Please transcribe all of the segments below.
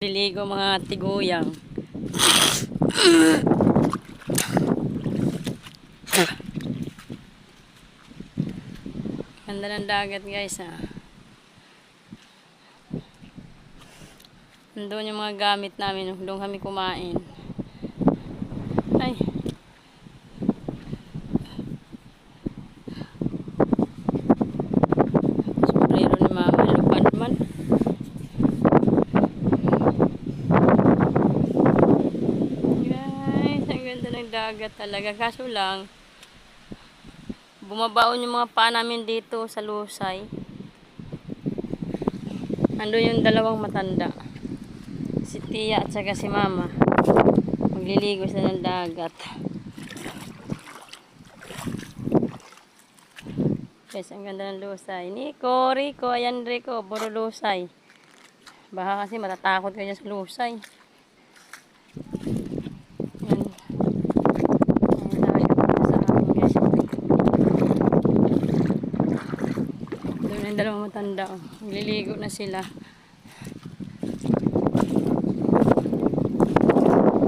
Liligo mga tiguyang. Ganda ng dagat guys ha. Nandun yung mga gamit namin. Doon kami kumain. Ay. Sombrero ni mama. Lupad man. Guys, ang ganda ng dagat talaga. Kaso lang, bumabaon yung mga paa namin dito sa lusay. Nandun yung dalawang matanda. Si Tia at saka si Mama. Magliligo sila ng dagat. Guys, ang ganda ng lusay. Nico, Rico, ayan Rico, puro lusay. Baka kasi matatakot kayo sa lusay. Ayan. Doon yung dalawang matanda. Oh. Magliligo na sila.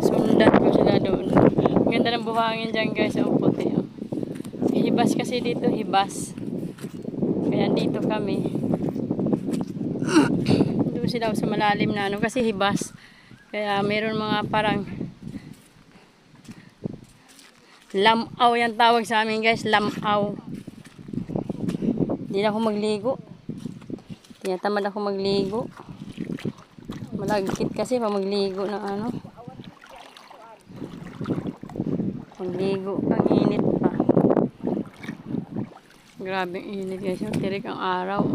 Sundan ko sila doon. Ganda ng buhangin dyan guys. Ang puti. Oh. Hibas kasi dito. Hibas. Kaya dito kami. Doon sila sa malalim na ano. Kasi hibas. Kaya mayroon mga parang lamaw yan tawag sa amin guys. Lamaw. Hindi na ako magligo. Tinatamad ako magligo. Malagkit kasi pa magligo ng ano. Magligo. Ang init pa. Grabe ang init guys. Tirik ang araw.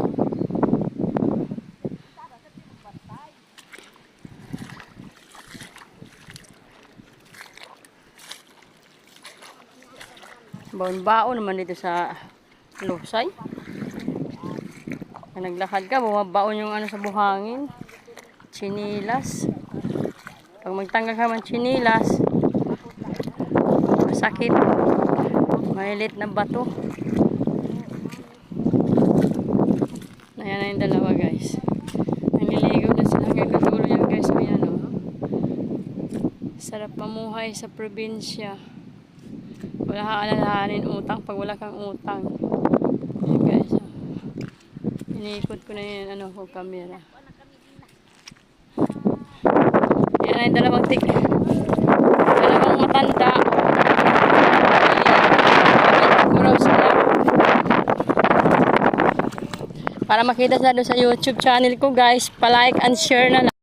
Baon-baon naman dito sa lusay. Pag naglakad ka, bumabaon yung ano sa buhangin. Chinilas. Pag magtanggal ka man chinilas, masakit. Malilit na bato. Ayan na yung dalawa guys. Naliligaw na sila hanggang dulo yan guys. Ayan o. Sarap mamuhay sa probinsya. Wala kang alalahanin utang pag wala kang utang. Ayan guys. Iniikot ko na yung ano ko camera. Ayan na yung dalawang matanda. Para makita sila doon sa YouTube channel ko guys, pa-like and share na lang.